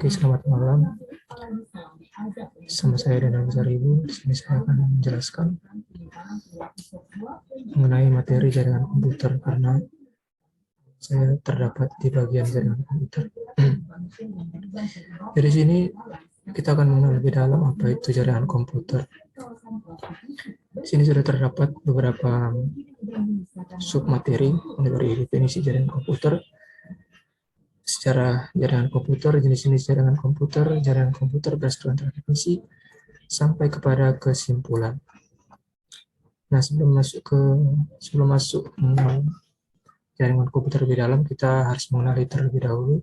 Oke, selamat malam. Sama saya Danang Saribu. Di sini saya akan menjelaskan mengenai materi jaringan komputer karena saya terdapat di bagian jaringan komputer. Dari sini kita akan mengenal lebih dalam apa itu jaringan komputer. Di sini sudah terdapat beberapa submateri dari definisi jaringan komputer, secara jaringan komputer, jenis-jenis jaringan komputer berdasarkan definisi, sampai kepada kesimpulan. Nah, sebelum masuk jaringan komputer lebih dalam, kita harus mengenali terlebih dahulu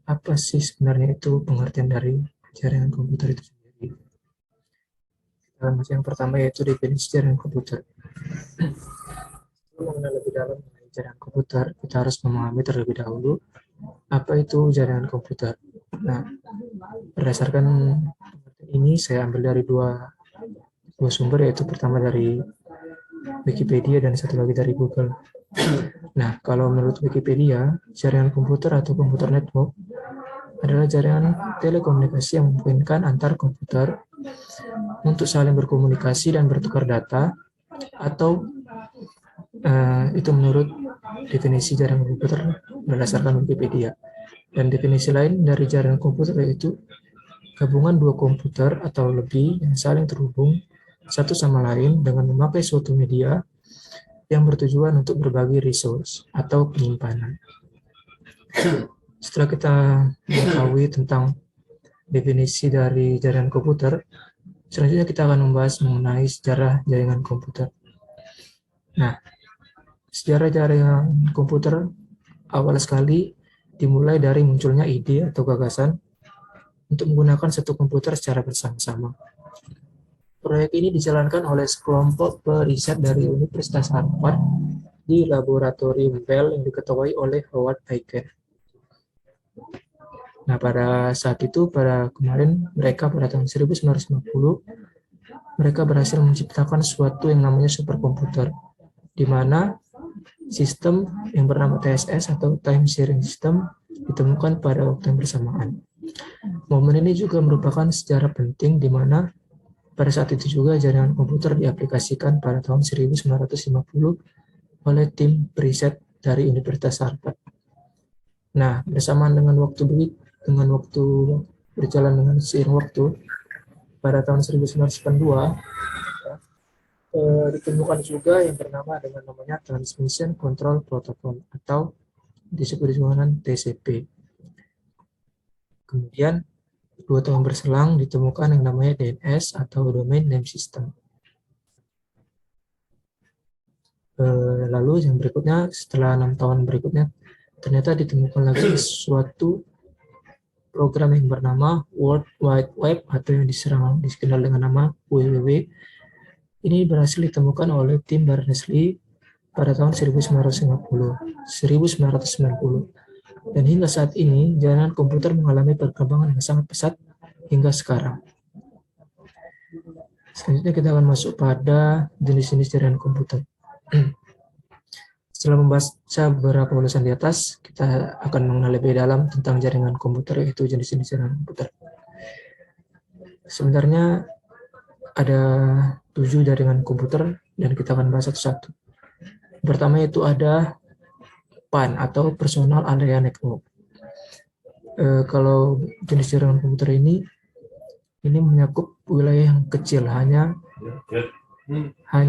apa sih sebenarnya itu pengertian dari jaringan komputer itu sendiri. Yang pertama yaitu definisi jaringan komputer. Untuk mengenal lebih dalam mengenai jaringan komputer, kita harus memahami terlebih dahulu apa itu jaringan komputer. Nah, berdasarkan ini saya ambil dari dua sumber, yaitu pertama dari Wikipedia dan satu lagi dari Google. Nah, kalau menurut Wikipedia, jaringan komputer atau komputer network adalah jaringan telekomunikasi yang memungkinkan antar komputer untuk saling berkomunikasi dan bertukar data, atau itu menurut definisi jaringan komputer berdasarkan Wikipedia. Dan definisi lain dari jaringan komputer yaitu gabungan dua komputer atau lebih yang saling terhubung satu sama lain dengan memakai suatu media yang bertujuan untuk berbagi resource atau penyimpanan. Setelah kita mengetahui tentang definisi dari jaringan komputer, selanjutnya kita akan membahas mengenai sejarah jaringan komputer. Nah, sejarah jaringan komputer awal sekali dimulai dari munculnya ide atau gagasan untuk menggunakan satu komputer secara bersama-sama. Proyek ini dijalankan oleh sekelompok periset dari Universitas Harvard di laboratorium Bell yang diketuai oleh Howard Aiken. Nah, pada saat itu, pada tahun 1950, mereka berhasil menciptakan sesuatu yang namanya superkomputer, di mana sistem yang bernama TSS atau Time Sharing System ditemukan pada waktu yang bersamaan. Momen ini juga merupakan sejarah penting di mana pada saat itu juga jaringan komputer diaplikasikan pada tahun 1950 oleh tim periset dari Universitas Harvard. Nah, bersamaan dengan waktu berjalan dengan seiring waktu, pada tahun 1992 ditemukan juga yang bernama dengan namanya Transmission Control Protocol atau disebut dengan TCP. Kemudian 2 tahun berselang ditemukan yang namanya DNS atau Domain Name System. Lalu yang berikutnya, setelah 6 tahun berikutnya, ternyata ditemukan lagi suatu program yang bernama World Wide Web atau yang dikenal dengan nama WWW. Ini berhasil ditemukan oleh tim Berners-Lee pada tahun 1990. Dan hingga saat ini, jaringan komputer mengalami perkembangan yang sangat pesat hingga sekarang. Selanjutnya kita akan masuk pada jenis-jenis jaringan komputer. Setelah membaca beberapa ulasan di atas, kita akan mengenal lebih dalam tentang jaringan komputer, yaitu jenis-jenis jaringan komputer. Sebenarnya ada 7 jaringan komputer dan kita akan bahas satu-satu. Pertama itu ada PAN atau Personal Area Network. Kalau jenis jaringan komputer ini menyakup wilayah yang kecil, hanya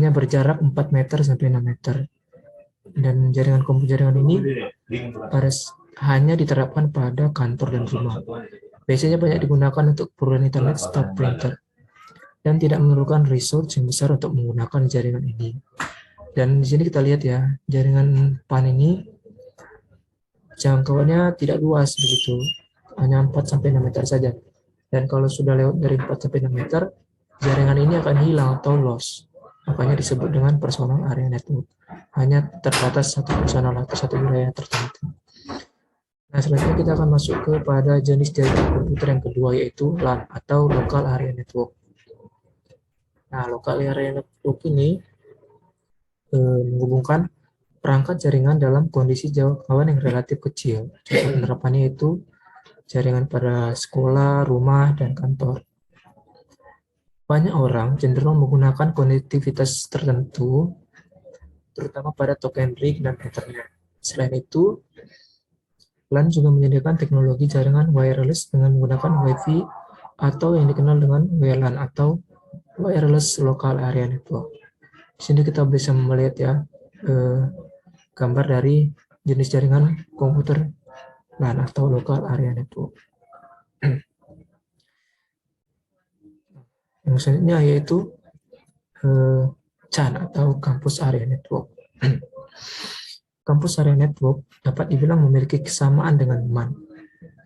berjarak 4 meter sampai 6 meter. Dan jaringan ini hanya diterapkan pada kantor dan rumah. Biasanya banyak digunakan untuk keperluan internet stop printer dan tidak memerlukan resource yang besar untuk menggunakan jaringan ini. Dan di sini kita lihat ya, jaringan PAN ini jangkauannya tidak luas begitu, hanya 4-6 meter saja. Dan kalau sudah lewat dari 4-6 meter, jaringan ini akan hilang atau loss. Makanya disebut dengan personal area network. Hanya terbatas satu personal atau satu wilayah tertentu. Nah, selanjutnya kita akan masuk kepada jenis jaringan komputer yang kedua, yaitu LAN atau Local Area Network. Nah, Local Area Network ini menghubungkan perangkat jaringan dalam kondisi jangkauan yang relatif kecil. Contoh penerapannya itu jaringan pada sekolah, rumah, dan kantor. Banyak orang cenderung menggunakan konektivitas tertentu, terutama pada token ring dan Ethernet. Selain itu, LAN juga menyediakan teknologi jaringan wireless dengan menggunakan Wi-Fi atau yang dikenal dengan WLAN atau Wireless Local Area Network. Di sini kita bisa melihat ya gambar dari jenis jaringan komputer LAN atau Local Area Network. Yang selanjutnya yaitu CAN atau Campus Area Network. Campus Area Network dapat dibilang memiliki kesamaan dengan MAN,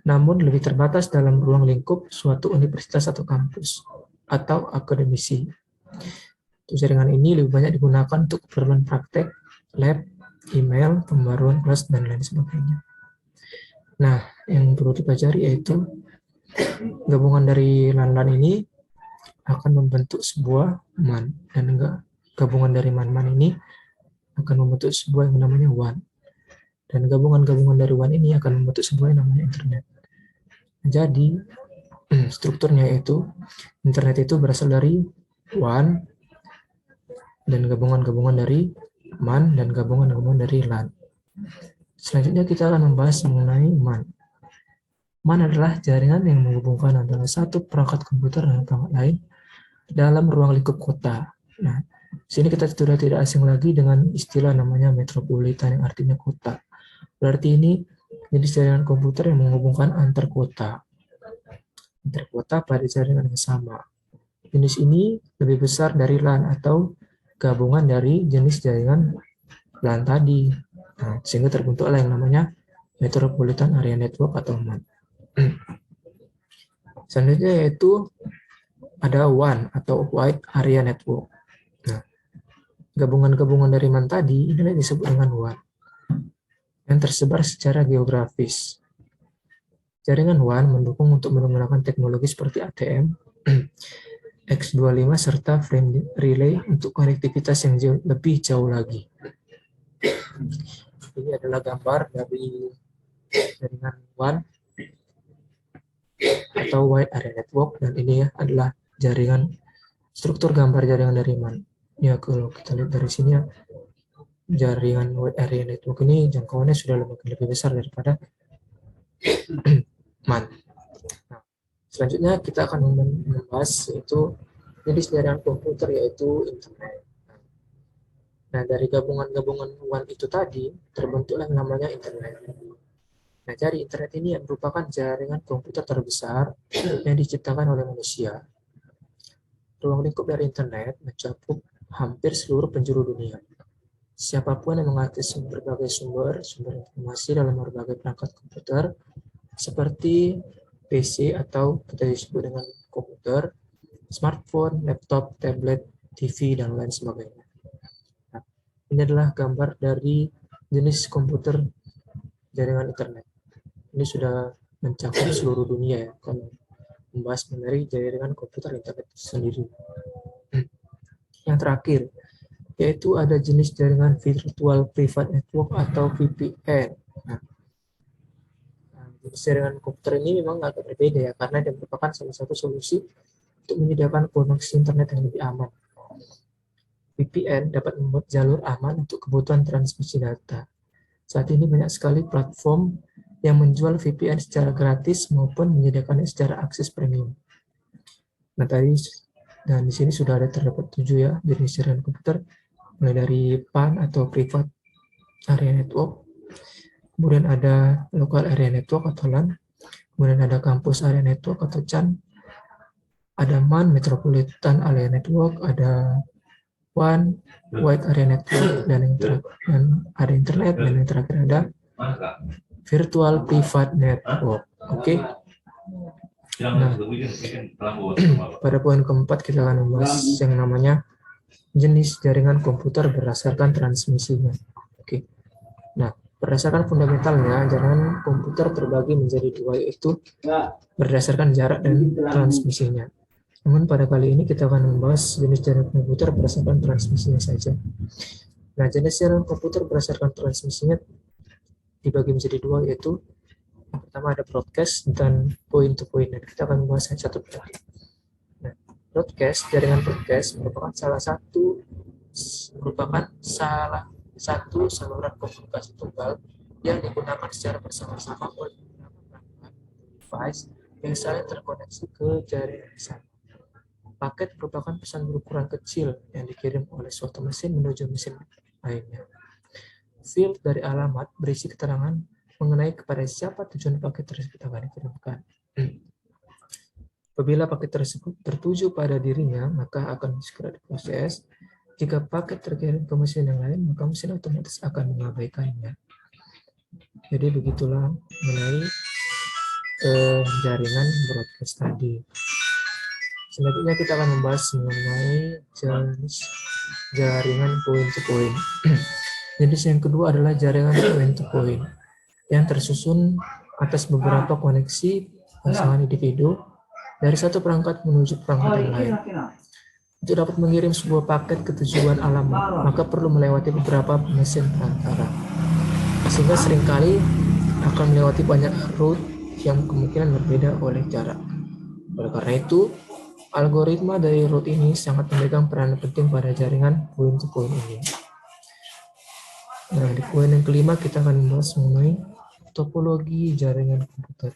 namun lebih terbatas dalam ruang lingkup suatu universitas atau kampus atau akademisi. Jaringan ini lebih banyak digunakan untuk keperluan praktek, lab, email, pembaruan kelas, dan lain sebagainya. Nah, yang perlu dipelajari yaitu gabungan dari LAN-LAN ini akan membentuk sebuah MAN, dan gabungan dari MAN-MAN ini akan membentuk sebuah yang namanya WAN. Dan gabungan-gabungan dari WAN ini akan membentuk sebuah yang namanya internet. Jadi, strukturnya yaitu internet itu berasal dari WAN dan gabungan-gabungan dari MAN dan gabungan-gabungan dari LAN. Selanjutnya kita akan membahas mengenai MAN. MAN adalah jaringan yang menghubungkan antara satu perangkat komputer dengan perangkat lain dalam ruang lingkup kota. Nah, di sini kita sudah tidak asing lagi dengan istilah namanya metropolitan yang artinya kota. Berarti ini jenis jaringan komputer yang menghubungkan antar kota pada jaringan yang sama. Jenis ini lebih besar dari LAN atau gabungan dari jenis jaringan LAN tadi. Nah, sehingga terbentuklah yang namanya Metropolitan Area Network atau MAN. Selanjutnya yaitu ada WAN atau Wide Area Network. Nah, gabungan-gabungan dari MAN tadi ini disebut dengan WAN yang tersebar secara geografis. Jaringan WAN mendukung untuk menggunakan teknologi seperti ATM, X25 serta frame relay untuk konektivitas yang lebih jauh lagi. Ini adalah gambar dari jaringan WAN atau Wide Area Network, dan ini ya adalah jaringan struktur gambar jaringan dari MAN. Ya, kalau kita lihat dari sini ya, jaringan Wide Area Network ini jangkauannya sudah lebih besar daripada MAN. Nah, selanjutnya kita akan membahas itu jenis jaringan komputer yaitu internet. Nah, dari gabungan-gabungan WAN itu tadi terbentuklah yang namanya internet. Nah, jadi internet ini merupakan jaringan komputer terbesar yang diciptakan oleh manusia. Ruang lingkup dari internet mencakup hampir seluruh penjuru dunia. Siapapun yang mengakses berbagai sumber informasi dalam berbagai perangkat komputer, seperti PC atau kita disebut dengan komputer, smartphone, laptop, tablet, TV, dan lain sebagainya. Nah, ini adalah gambar dari jenis komputer jaringan internet. Ini sudah mencakup seluruh dunia ya, kalau membahas mengenai jaringan komputer internet sendiri. Yang terakhir, yaitu ada jenis jaringan Virtual Private Network atau VPN. Nah, jenis jaringan komputer ini memang agak berbeda ya, karena dia merupakan salah satu solusi untuk menyediakan koneksi internet yang lebih aman. VPN dapat membuat jalur aman untuk kebutuhan transmisi data. Saat ini banyak sekali platform yang menjual VPN secara gratis maupun menyediakannya secara akses premium. Nah, dan di sini sudah ada terdapat 7 ya jenis jaringan komputer, mulai dari PAN atau Private Area Network, kemudian ada Local Area Network atau LAN, kemudian ada Campus Area Network atau CAN, ada MAN Metropolitan Area Network, ada WAN Wide Area Network, dan ada internet, dan yang terakhir ada Virtual Private Network. Oke. Nah, pada poin keempat kita akan membahas yang namanya jenis jaringan komputer berdasarkan transmisinya. Oke. Nah, berdasarkan fundamentalnya, jaringan komputer terbagi menjadi dua, yaitu berdasarkan jarak dan transmisinya. Namun pada kali ini kita akan membahas jenis jaringan komputer berdasarkan transmisinya saja. Nah, jenis jaringan komputer berdasarkan transmisinya dibagi menjadi dua, yaitu Yang pertama ada broadcast dan point-to-point, dan kita akan membahas satu persatu. Nah, jaringan broadcast merupakan salah satu saluran komunikasi tunggal yang digunakan secara bersama-sama oleh beberapa perangkat device yang saling terkoneksi ke jaringan sana. Paket merupakan pesan berukuran kecil yang dikirim oleh suatu mesin menuju mesin lainnya. Field dari alamat berisi keterangan mengenai kepada siapa tujuan paket tersebut akan dikirimkan. Apabila paket tersebut tertuju pada dirinya, maka akan segera diproses. Jika paket terkirim ke mesin yang lain, maka mesin otomatis akan mengabaikannya. Jadi begitulah mengenai jaringan broadcast tadi. Selanjutnya kita akan membahas mengenai jaringan point-to-point. Jenis yang kedua adalah jaringan point-to-point yang tersusun atas beberapa koneksi pasangan individu dari satu perangkat menuju perangkat yang lain. Untuk dapat mengirim sebuah paket ke tujuan alamat, maka perlu melewati beberapa mesin perantara, sehingga seringkali akan melewati banyak route yang kemungkinan berbeda oleh jarak. Oleh karena itu, algoritma dari route ini sangat memegang peran penting pada jaringan point-to-point ini. Nah, di poin yang kelima kita akan membahas mengenai topologi jaringan komputer.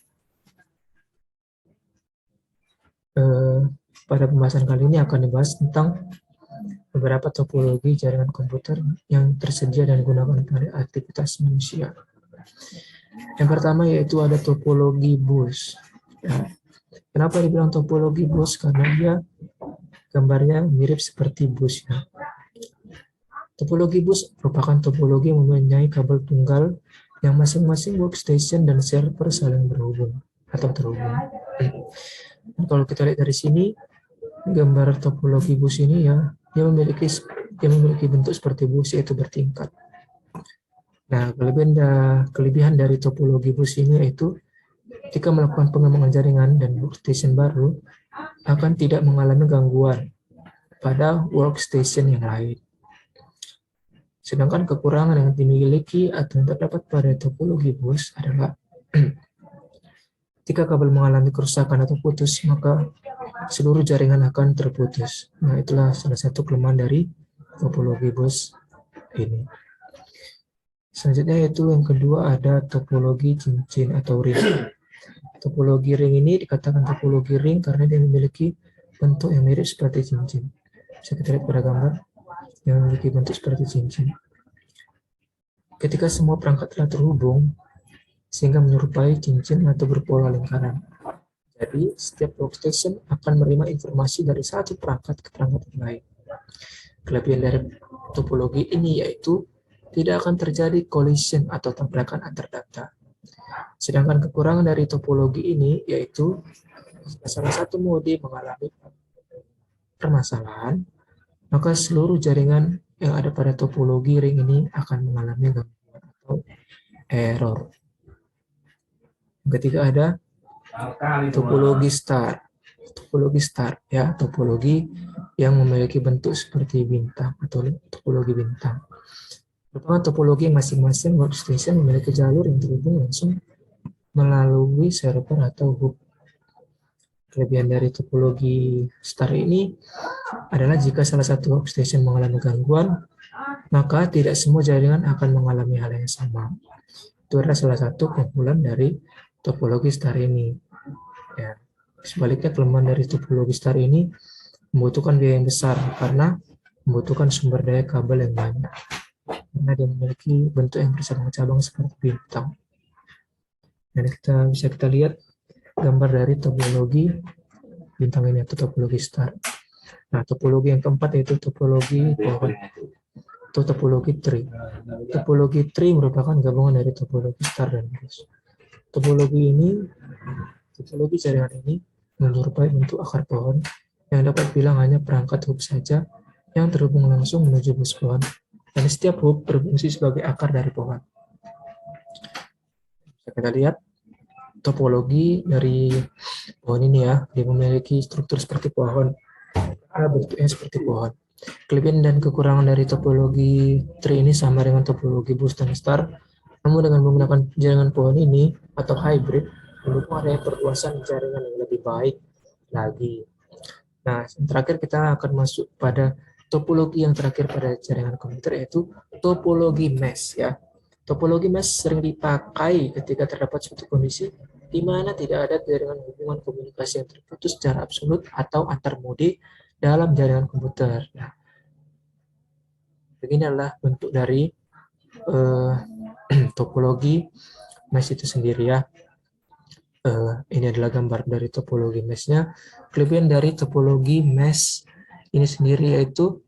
Pada pembahasan kali ini akan dibahas tentang beberapa topologi jaringan komputer yang tersedia dan digunakan pada aktivitas manusia. Yang pertama yaitu ada topologi bus. Ya. Kenapa dibilang topologi bus? Karena dia gambarnya mirip seperti bus. Ya. Topologi bus merupakan topologi yang mempunyai kabel tunggal yang masing-masing workstation dan server saling berhubung atau terhubung. Dan kalau kita lihat dari sini, gambar topologi bus ini ya, dia memiliki bentuk seperti bus, yaitu bertingkat. Nah, kelebihan dari topologi bus ini yaitu ketika melakukan pengembangan jaringan dan workstation baru akan tidak mengalami gangguan pada workstation yang lain. Sedangkan kekurangan yang dimiliki atau yang terdapat pada topologi bus adalah jika kabel mengalami kerusakan atau putus, maka seluruh jaringan akan terputus. Nah, itulah salah satu kelemahan dari topologi bus ini. Selanjutnya yaitu yang kedua ada topologi cincin atau ring. Topologi ring ini dikatakan topologi ring karena dia memiliki bentuk yang mirip seperti cincin. Bisa kita lihat pada gambar yang memiliki bentuk seperti cincin. Ketika semua perangkat telah terhubung, sehingga menyerupai cincin atau berpola lingkaran. Jadi, setiap workstation akan menerima informasi dari satu perangkat ke perangkat yang lain. Kelebihan dari topologi ini yaitu tidak akan terjadi collision atau tabrakan antar data. Sedangkan kekurangan dari topologi ini yaitu salah satu mode mengalami permasalahan, maka seluruh jaringan yang ada pada topologi ring ini akan mengalami gangguan atau error. Ketiga ada topologi star. Topologi star ya, topologi yang memiliki bentuk seperti bintang atau topologi bintang. Merupakan topologi masing-masing workstation memiliki jalur yang terhubung langsung melalui server atau hub. Kelebihan dari topologi star ini adalah jika salah satu workstation mengalami gangguan, maka tidak semua jaringan akan mengalami hal yang sama. Itu adalah salah satu keunggulan dari topologi star ini. Ya. Sebaliknya, kelemahan dari topologi star ini membutuhkan biaya yang besar karena membutuhkan sumber daya kabel yang banyak. Karena dia memiliki bentuk yang bercabang-cabang seperti bintang. Dan bisa kita lihat gambar dari topologi bintang ini atau topologi star. Nah, topologi yang keempat yaitu topologi pohon atau topologi tree. Topologi tree merupakan gabungan dari topologi star dan bus. Topologi jaringan ini menyerupai bentuk akar pohon yang dapat bilang hanya perangkat hub saja yang terhubung langsung menuju bus pohon, dan setiap hub berfungsi sebagai akar dari pohon. Bisa kita lihat topologi dari pohon ini ya, dia memiliki struktur seperti pohon, bentuknya seperti pohon. Kelebihan dan kekurangan dari topologi tree ini sama dengan topologi bus dan star, Namun dengan menggunakan jaringan pohon ini atau hybrid, mendukung adanya perluasan jaringan yang lebih baik lagi. Nah, yang terakhir kita akan masuk pada topologi yang terakhir pada jaringan komputer, yaitu topologi mesh ya. Topologi mesh sering dipakai ketika terdapat suatu kondisi di mana tidak ada jaringan hubungan komunikasi yang terputus secara absolut atau antar mode dalam jaringan komputer. Nah, begini adalah bentuk dari eh, topologi mesh itu sendiri ya. Ini adalah gambar dari topologi mesh-nya. Kelebihan dari topologi mesh ini sendiri yaitu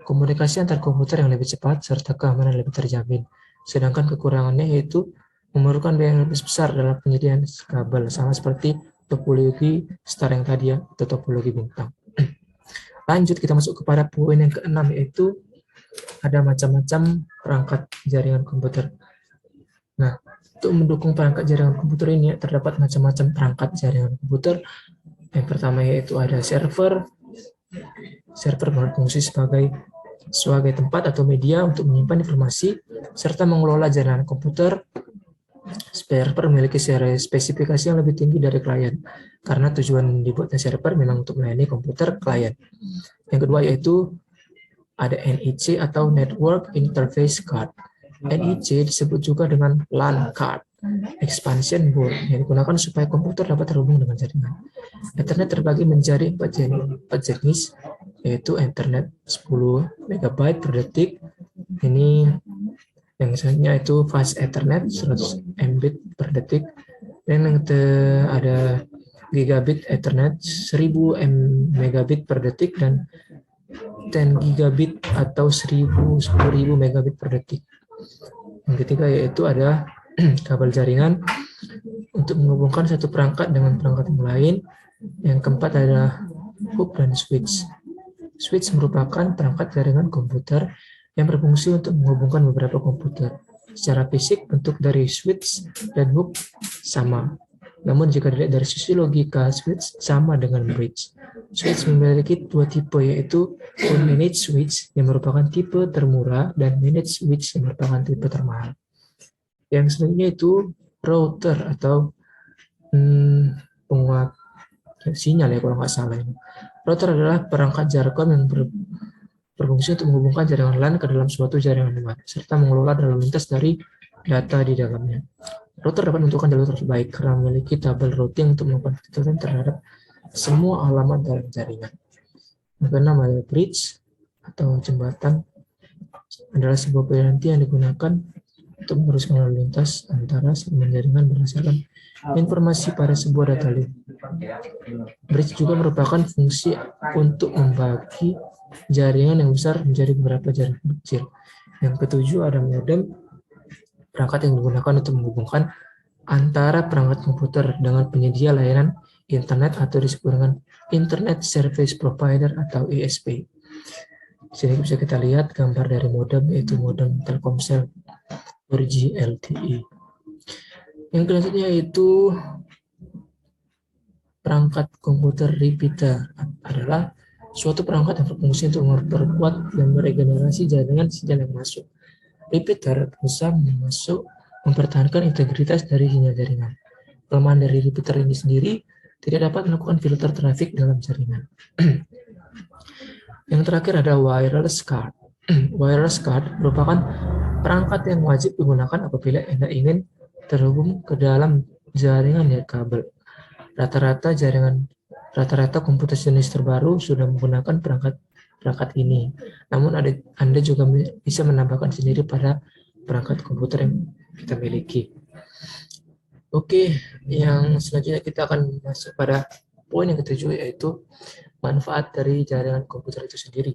komunikasi antar komputer yang lebih cepat serta keamanan lebih terjamin. Sedangkan kekurangannya yaitu memerlukan biaya yang lebih besar dalam penyediaan kabel, sama seperti topologi star yang tadi ya, atau topologi bintang. Lanjut kita masuk kepada poin yang keenam, yaitu ada macam-macam perangkat jaringan komputer. Nah, untuk mendukung perangkat jaringan komputer ini terdapat macam-macam perangkat jaringan komputer. Yang pertama yaitu ada server. Server berfungsi sebagai tempat atau media untuk menyimpan informasi serta mengelola jaringan komputer. Server memiliki spesifikasi yang lebih tinggi dari klien karena tujuan dibuatnya server memang untuk melayani komputer klien. Yang kedua yaitu ada NIC atau Network Interface Card. NIC disebut juga dengan LAN card, expansion board, yang digunakan supaya komputer dapat terhubung dengan jaringan. Ethernet terbagi menjadi 4 jenis, yaitu Ethernet 10 MB per detik. Ini yang selanjutnya itu Fast Ethernet 100 Mbit per detik. Dan yang ada Gigabit Ethernet 1000 megabit per detik dan 10 gigabit atau 10.000 megabit per detik. Yang ketiga yaitu ada kabel jaringan untuk menghubungkan satu perangkat dengan perangkat yang lain. Yang keempat adalah hub dan switch. Switch merupakan perangkat jaringan komputer yang berfungsi untuk menghubungkan beberapa komputer. Secara fisik, bentuk dari switch dan hub sama. Namun jika dilihat dari sisi logika, switch sama dengan bridge. Switch memiliki dua tipe, yaitu unmanaged switch yang merupakan tipe termurah dan managed switch yang merupakan tipe termahal. Yang selanjutnya itu router atau penguat sinyal ya kalau nggak salah ini. Router adalah perangkat Jarcom yang berfungsi untuk menghubungkan jaringan LAN ke dalam suatu jaringan luar, serta mengelola lalu lintas dari data di dalamnya. Router dapat menentukan jalur terbaik karena memiliki tabel routing untuk melakukan filtering terhadap semua alamat dalam jaringan. Yang keenam adalah bridge atau jembatan, adalah sebuah piranti yang digunakan untuk meneruskan lalu lintas antara segmen jaringan berdasarkan informasi pada sebuah data link. Bridge juga merupakan fungsi untuk membagi jaringan yang besar menjadi beberapa jaringan kecil. Yang ketujuh ada modem, perangkat yang digunakan untuk menghubungkan antara perangkat komputer dengan penyedia layanan internet atau disebut dengan Internet Service Provider atau ISP. Sini bisa kita lihat gambar dari modem, yaitu modem Telkomsel 4G LTE. Yang selanjutnya yaitu perangkat komputer repeater, adalah suatu perangkat yang berfungsi untuk memperkuat dan meregenerasi jaringan sinyal yang masuk. Repeater berusaha mempertahankan integritas dari sinyal jaringan. Kelemahan dari repeater ini sendiri tidak dapat melakukan filter trafik dalam jaringan. Yang terakhir ada wireless card. Wireless card merupakan perangkat yang wajib digunakan apabila Anda ingin terhubung ke dalam jaringan kabel. Rata-rata komputer jenis terbaru sudah menggunakan perangkat ini. Namun Anda juga bisa menambahkan sendiri pada perangkat komputer yang kita miliki. Oke, yang selanjutnya kita akan masuk pada poin yang ketujuh, yaitu manfaat dari jaringan komputer itu sendiri.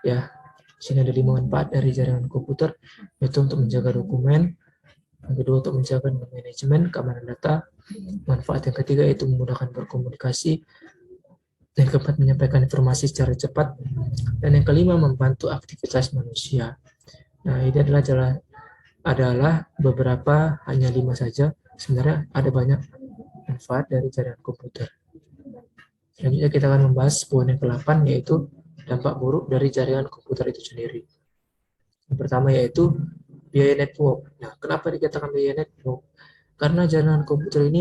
Ya, sini ada 5 manfaat dari jaringan komputer, yaitu untuk menjaga dokumen, yang kedua untuk menjaga manajemen keamanan data, manfaat yang ketiga yaitu memudahkan berkomunikasi, yang keempat menyampaikan informasi secara cepat, dan yang kelima membantu aktivitas manusia. Nah, ini adalah beberapa, hanya 5 saja. Sebenarnya ada banyak manfaat dari jaringan komputer. Selanjutnya kita akan membahas poin yang ke-8, yaitu dampak buruk dari jaringan komputer itu sendiri. Yang pertama yaitu biaya network. Nah, kenapa dikatakan biaya network? Karena jaringan komputer ini